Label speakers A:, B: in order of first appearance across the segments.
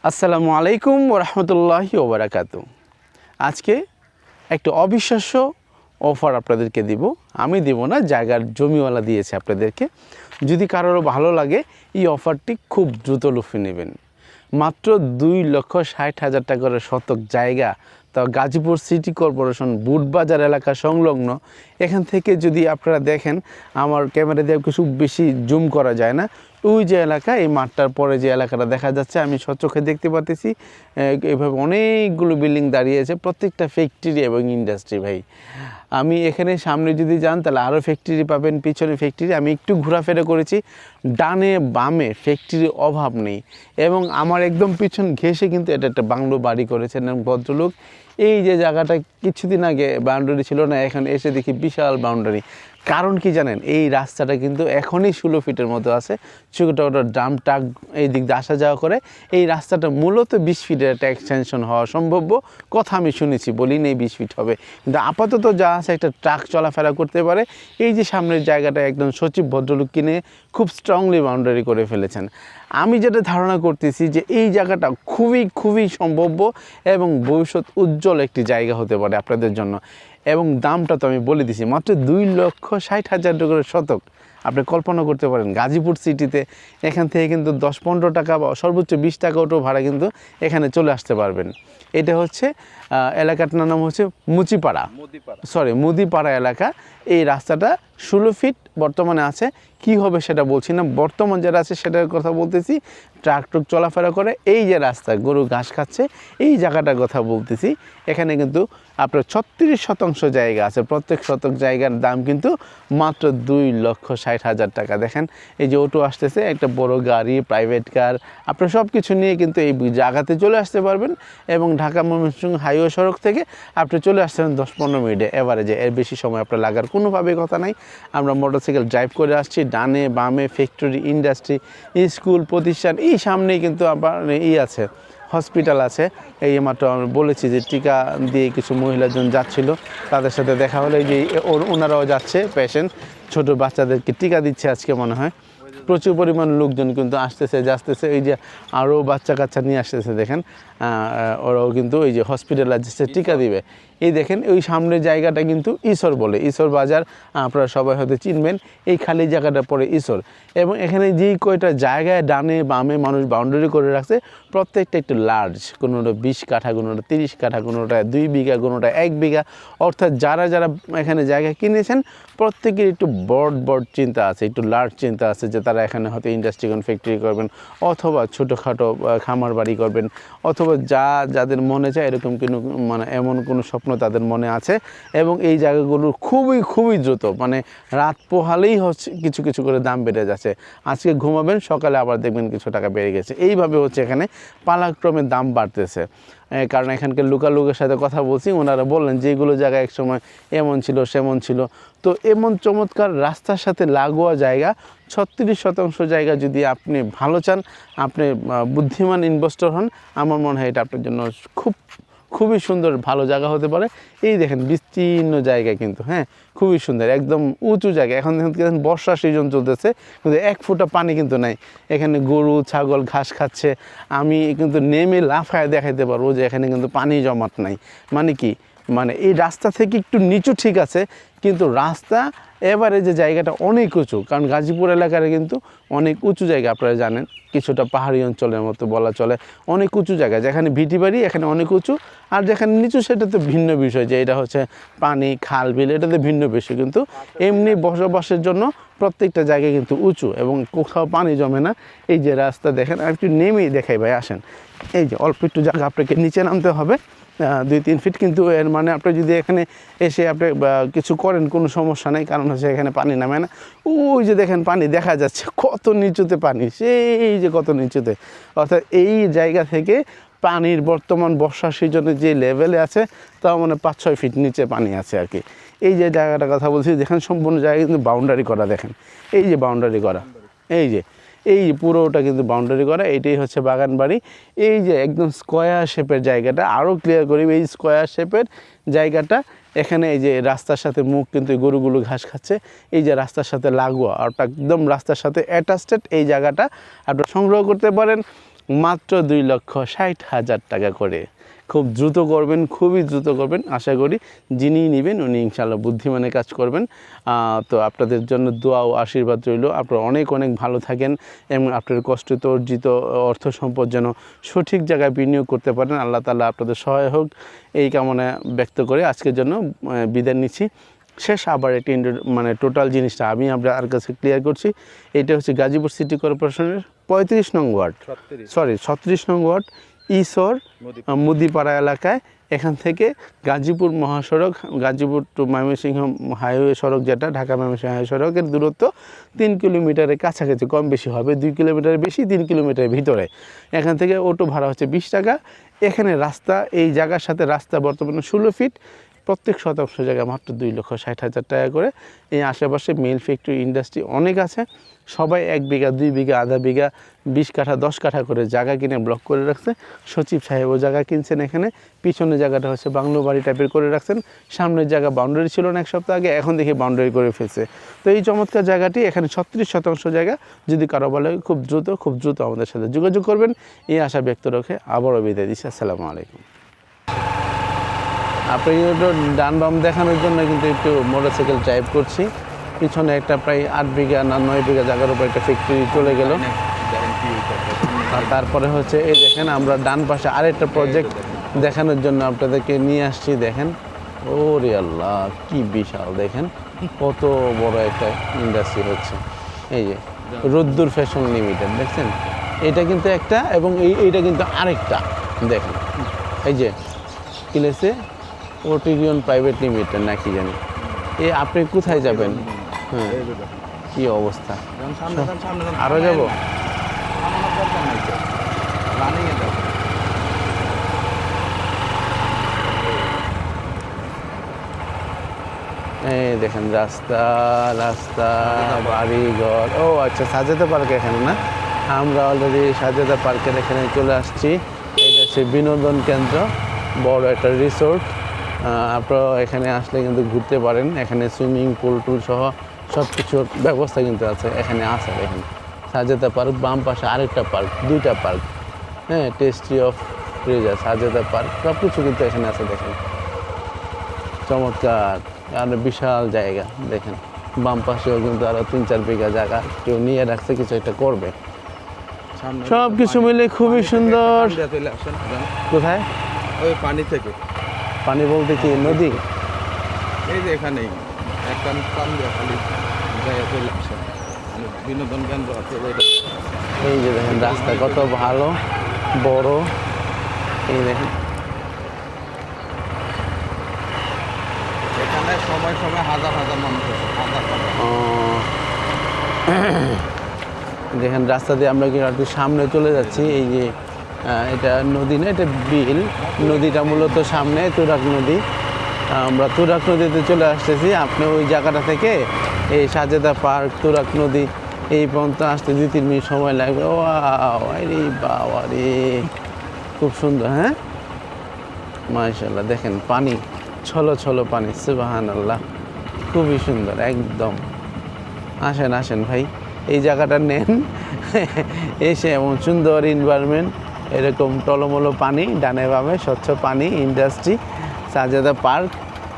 A: আসসালামু আলাইকুম ওরহমতুল্লাহি ওবরাকাতু। আজকে একটা অবিশ্বাস্য অফার আপনাদেরকে দিব। আমি দেব না, জায়গার জমিওয়ালা দিয়েছে আপনাদেরকে। যদি কারোর ভালো লাগে এই অফারটি খুব দ্রুত লুফে নেবেন। মাত্র 2,60,000 টাকার শতক জায়গা, তা গাজীপুর সিটি কর্পোরেশন বুটবাজার এলাকা সংলগ্ন। এখান থেকে যদি আপনারা দেখেন, আমার ক্যামেরা দিয়ে কিছু বেশি জুম করা যায় না, ওই যে এলাকা, এই মাঠটার পরে যে এলাকাটা দেখা যাচ্ছে, আমি সচক্ষে দেখতে পাচ্ছি এভাবে অনেকগুলো বিল্ডিং দাঁড়িয়েছে, প্রত্যেকটা ফ্যাক্টরি এবং ইন্ডাস্ট্রি। ভাই, আমি এখানে সামনে যদি যান তাহলে আরও ফ্যাক্টরি পাবেন, পিছনে ফ্যাক্টরি। আমি একটু ঘোরাফেরা করেছি, ডানে বামে ফ্যাক্টরির অভাব নেই। এবং আমার একদম পিছন ঘেঁষে কিন্তু এটা একটা বাংলো বাড়ি করেছেন ভদ্রলোক। এই যে জায়গাটা কিছুদিন আগে বাউন্ডারি ছিল না, এখন এসে দেখি বিশাল বাউন্ডারি। কারণ কি জানেন, এই রাস্তাটা কিন্তু এখনই 16 ফিটের মতো আছে। ছোটো ড্রাম ট্রাক এই দিক দিয়ে আসা যাওয়া করে। এই রাস্তাটা মূলত 20 ফিটের একটা এক্সটেনশন হওয়া সম্ভাব্য কথা আমি শুনেছি, বলি নেই 20 ফিট হবে, কিন্তু আপাতত যা আছে একটা ট্রাক চলাফেরা করতে পারে। এই যে সামনের জায়গাটা একদম সচিব ভদ্রলোক কিনে খুব স্ট্রংলি বাউন্ডারি করে ফেলেছেন। আমি যেটা ধারণা করতেছি যে এই জায়গাটা খুবই সম্ভাব্য এবং ভবিষ্যৎ উজ্জ্বল একটি জায়গা হতে পারে আপনাদের জন্য। এবং দামটা তো আমি বলে দিছি, মাত্র 2,60,000 টাকার শতক। আপনি কল্পনা করতে পারেন গাজীপুর সিটিতে এখান থেকে কিন্তু 10-15 টাকা বা সর্বোচ্চ 20 টাকা অটো ভাড়া কিন্তু এখানে চলে আসতে পারবেন। এটা হচ্ছে এলাকাটার নাম হচ্ছে মুদিপাড়া এলাকা। এই রাস্তাটা 16 ফিট বর্তমানে আছে। কি হবে সেটা বলছি না, বর্তমান যেটা আছে সেটার কথা বলতেছি। ট্রাক চলাফেরা করে, এই যে রাস্তা গরু ঘাস খাচ্ছে, এই জায়গাটার কথা বলতেছি। এখানে কিন্তু আপনার 36% জায়গা আছে। প্রত্যেক শতক জায়গার দাম কিন্তু মাত্র 2,60,000 টাকা। দেখেন এই যে অটো আসতেছে, একটা বড় গাড়ি, প্রাইভেট কার, আপনার সব কিছু নিয়ে কিন্তু এই জায়গাতে চলে আসতে পারবেন। এবং ঢাকা ময়মনসিংহ হাইওয়ে সড়ক থেকে আপনি চলে আসছেন 10-15 মিনিটে এভারেজে। এর বেশি সময় আপনার লাগার কোনোভাবে কথা নাই। আমরা মোটরসাইকেল ড্রাইভ করে আসছি, ডানে বামে ফ্যাক্টরি, ইন্ডাস্ট্রি, স্কুল, প্রতিষ্ঠান। এই সামনেই কিন্তু আবার আছে, হসপিটাল আছে। এই মাত্র আমি বলেছি যে টিকা দিয়ে কিছু মহিলাজন যাচ্ছিল, তাদের সাথে দেখা হলো। এই যে ওনারাও যাচ্ছে, পেশেন্ট, ছোট বাচ্চাদেরকে টিকা দিচ্ছে আজকে মনে হয়। প্রচুর পরিমাণ লোকজন কিন্তু আসতেছে যাচ্তেছে। এই যে আরও বাচ্চা কাচ্চা নিয়ে আসতেছে, দেখেন ওরাও কিন্তু এই যে হসপিটালে যাচ্ছে টিকা দিবে। এই দেখেন ওই সামনের জায়গাটা কিন্তু ঈশ্বর বলে, ঈশ্বর বাজার, আপনারা সবাই হয়তো চিনবেন। এই খালি জায়গাটা পরে ঈশ্বর। এবং এখানে যেই কয়টা জায়গায় ডানে বামে মানুষ বাউন্ডারি করে রাখছে, প্রত্যেকটা একটু লার্জ, কোনোটা 20 কাঠা, কোনোটা 30 কাঠা, কোনোটা 2 বিঘা, কোনোটা 1 বিঘা। অর্থাৎ যারা এখানে জায়গা কিনেছেন প্রত্যেকের একটু বড় চিন্তা আছে, একটু লার্জ চিন্তা আছে, যে তারা এখানে হয়তো ইন্ডাস্ট্রি ফ্যাক্টরি করবেন, অথবা ছোটোখাটো খামার বাড়ি করবেন, অথবা যাদের মনে চায় এরকম কোনো এমন কোনো স্বপ্ন তাদের মনে আছে। এবং এই জায়গাগুলোর খুবই দ্রুত, রাত পোহালেই হচ্ছে কিছু করে দাম বেড়ে যাচ্ছে। আজকে ঘুমাবেন, সকালে আবার দেখবেন কিছু টাকা বেড়ে গেছে। এইভাবে হচ্ছে এখানে পালাক্রমে দাম বাড়তেছে। কারণ এখানকার লোকের সাথে কথা বলছি, ওনারা বললেন যে এইগুলো জায়গা একসময় এমন ছিল সেমন ছিল। তো এমন চমৎকার রাস্তার সাথে লাগোয়া জায়গা, 36% জায়গা যদি আপনি ভালো চান, আপনি বুদ্ধিমান ইনভেস্টর হন, আমার মনে হয় এটা আপনার জন্য খুবই সুন্দর ভালো জায়গা হতে পারে। এই দেখেন বিস্তীর্ণ জায়গা কিন্তু, হ্যাঁ, খুবই সুন্দর, একদম উঁচু জায়গা। এখন দেখেন বর্ষা সিজন চলতেছে, কিন্তু 1 ফুটা পানি কিন্তু নাই। এখানে গরু ছাগল ঘাস খাচ্ছে। আমি কিন্তু নেমে লাফায় দেখাইতে পারবো যে এখানে কিন্তু পানি জমাট নাই। কি এই রাস্তা থেকে একটু নিচু ঠিক আছে, কিন্তু রাস্তা এবারে যে জায়গাটা অনেক উঁচু। কারণ গাজীপুর এলাকার কিন্তু অনেক উঁচু জায়গা, আপনারা জানেন, কিছুটা পাহাড়ি অঞ্চলের মতো বলা চলে। অনেক উঁচু জায়গা, যেখানে ভিটি বাড়ি এখানে অনেক উঁচু, আর যেখানে নিচু সেটা তো ভিন্ন বিষয়, যে এটা হচ্ছে পানি, খাল, বিল, এটা তো ভিন্ন বিষয়। কিন্তু এমনি বসবাসের জন্য প্রত্যেকটা জায়গায় কিন্তু উঁচু এবং কোথাও পানি জমে না। এই যে রাস্তা দেখেন, আর একটু নেমেই দেখাই ভাই, আসেন। এই যে অল্প একটু জায়গা আপনাকে নিচে নামতে হবে, 2-3 ফিট, কিন্তু এর আপনি যদি এখানে এসে আপনি কিছু করেন কোনো সমস্যা নেই, কারণ হচ্ছে এখানে পানি নামে না। ওই যে দেখেন পানি দেখা যাচ্ছে, কত নিচুতে পানি, সেই যে কত নিচুতে। অর্থাৎ এই জায়গা থেকে পানির বর্তমান বর্ষা সিজনে যে লেভেলে আছে, তাও 5-6 ফিট নিচে পানি আছে আর কি। এই যে জায়গাটার কথা বলছি, দেখেন সম্পূর্ণ জায়গা কিন্তু বাউন্ডারি করা, দেখেন এই যে বাউন্ডারি করা, এই পুরোটা কিন্তু বাউন্ডারি করা। এইটাই হচ্ছে বাগান বাড়ি। এই যে একদম স্কোয়ার শেপের জায়গাটা, আরও ক্লিয়ার করি, এই স্কোয়ার শেপের জায়গাটা, এখানে এই যে রাস্তার সাথে মুখ কিন্তু গরুগুলো ঘাস খাচ্ছে। এই যে রাস্তার সাথে লাগোয়া, আর একদম রাস্তার সাথে অ্যাটাচড এই জায়গাটা আপনারা সংগ্রহ করতে পারেন। মাত্র 2,60,000 টাকা করে। খুব দ্রুত করবেন, খুবই দ্রুত করবেন। আশা করি যিনি নেবেন উনি ইনশাআল্লাহ বুদ্ধিমানের কাজ করবেন। তো আপনাদের জন্য দোয়া ও আশীর্বাদ রইল। আপনারা অনেক অনেক ভালো থাকেন এবং আপনার কষ্টিত অর্জিত অর্থ সম্পদ যেন সঠিক জায়গায় বিনিয়োগ করতে পারেন। আল্লাহ তাআলা আপনাদের সহায় হোক এই কামনা ব্যক্ত করে আজকের জন্য বিদায় নিচ্ছি। শেষ আবার একটি মানে টোটাল জিনিসটা আমি আপনার কাছে ক্লিয়ার করছি। এটা হচ্ছে গাজীপুর সিটি কর্পোরেশনের 35 নং ওয়ার্ড, 36 নং ওয়ার্ড, ঈশ্বর মুদিপাড়া এলাকায়। এখান থেকে গাজীপুর মহাসড়ক, গাজীপুর টু ময়মনসিংহ হাইওয়ে সড়ক, যেটা ঢাকা ময়মনসিংহ হাইওয়ে সড়কের দূরত্ব 3 কিলোমিটারের কাছাকাছি, কম বেশি হবে, 2 কিলোমিটারের বেশি, 3 কিলোমিটারের ভিতরে। এখান থেকে অটো ভাড়া হচ্ছে 20 টাকা। এখানে রাস্তা, এই জায়গার সাথে রাস্তা বর্তমানে 16 ফিট, প্রত্যেক শতাংশ জায়গা মাত্র 2,60,000 টাকা করে। এই আশেপাশে মিল ফ্যাক্টরি ইন্ডাস্ট্রি অনেক আছে। সবাই 1 বিঘা 2 বিঘা আধা বিঘা 20 কাঠা 10 কাঠা করে জায়গা কিনে ব্লক করে রাখছে। সচিব সাহেবও জায়গা কিনছেন এখানে। পিছনের জায়গাটা হচ্ছে বাংলো বাড়ি টাইপের করে রাখছেন। সামনের জায়গা বাউন্ডারি ছিল না এক সপ্তাহ আগে, এখন দেখি বাউন্ডারি করে ফেলছে। তো এই চমৎকার জায়গাটি এখানে 36 শতাংশ জায়গা। যদি কারো বলে খুব দ্রুত আমাদের সাথে যোগাযোগ করবেন এই আশা ব্যক্ত রেখে আবারও বিদায় দিচ্ছি। আসসালামু আলাইকুম। আপনি একটু ডান বাম দেখানোর জন্য কিন্তু একটু মোটরসাইকেল ড্রাইভ করছি। পিছনে একটা প্রায় 8 বিঘা না 9 বিঘা জায়গার উপর একটা ফ্যাক্টরি চলে গেল। আর তারপরে হচ্ছে এই দেখেন আমরা ডান পাশে আরেকটা প্রজেক্ট দেখানোর জন্য আপনাদেরকে নিয়ে আসছি। দেখেন, ওরে আল্লাহ কি বিশাল, দেখেন কত বড় একটা ইন্ডাস্ট্রি হচ্ছে। এই যে রোদ্দুর ফ্যাশন লিমিটেড দেখছেন, এটা কিন্তু একটা, এবং এইটা কিন্তু আরেকটা। দেখেন এই যে কি লেখছে, ওটিরিয়ন প্রাইভেট লিমিটেড না কি জানি। আপনি কোথায় যাবেন? হ্যাঁ, কি অবস্থা, আরও যাব? এই দেখেন রাস্তা বাড়ি ঘর। ও আচ্ছা, সাজেদা পার্ক এখানে না? আমরা অলরেডি সাজেদা পার্কের এখানে চলে আসছি। এটা হচ্ছে বিনোদন কেন্দ্র, বড় একটা রিসোর্ট। আপনারা এখানে আসলে কিন্তু ঘুরতে পারেন। এখানে সুইমিং পুল টুল সহ সব কিছুর ব্যবস্থা কিন্তু আছে এখানে। আছে দেখেন সাজেদা পার্ক, বাম পাশে আরেকটা পার্ক, 2টা পার্ক। হ্যাঁ, tasty of treasure, Sajeda park, সব কিছু কিন্তু এখানে আছে। দেখেন চমৎকার, আর বিশাল জায়গা। দেখেন বাম পাশেও কিন্তু আরও 3-4 বিঘা জায়গা কেউ নিয়ে রাখছে, কিছু একটা করবে। সব কিছু মিলে খুবই সুন্দর। কোথায়?
B: ওই পানি থেকে।
A: পানি বলতে কি নদী?
B: এই যে এখানেই একটা খালি জায়গা চলে আসেন, বিনোদন কেন্দ্র আছে।
A: এই যে দেখেন রাস্তা কত ভালো বড়। এই দেখেন
B: এখানে সময় হাজার মানুষ আছে, হাজার।
A: দেখেন রাস্তা দিয়ে আমরা কিন্তু একটু সামনে চলে যাচ্ছি। এই যে এটা নদী না, এটা বিল। নদীটা মূলত সামনে তুরাগ নদী। আমরা তুরাগ নদীতে চলে আসতেছি। আপনি ওই জায়গাটা থেকে এই সাজেদা পার্ক, তুরাগ নদী এই পর্যন্ত আসতে 2-3 মিনিট সময় লাগবে। ও আরে বাবা রে, খুব সুন্দর। হ্যাঁ মাশাআল্লাহ, দেখেন পানি ছলো পানি, সুবহানাল্লাহ, খুবই সুন্দর একদম। আসেন ভাই, এই জায়গাটা নেন, এসে এমন সুন্দর এনভায়রনমেন্ট, এরকম টলমলো পানি, ডানে বামে স্বচ্ছ পানি, ইন্ডাস্ট্রি, সাজেদা পার্ক,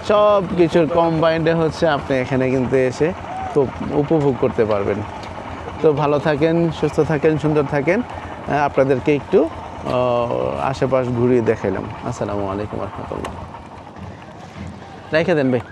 A: সব কিছুর কম্বাইন্ডে হচ্ছে আপনি এখানে কিন্তু এসে খুব উপভোগ করতে পারবেন। তো ভালো থাকেন, সুস্থ থাকেন, সুন্দর থাকেন। আপনাদেরকে একটু আশেপাশ ঘুরিয়ে দেখাইলাম। আসসালামু আলাইকুম রহমতুল্লাহ। রেখে দেন ভাই।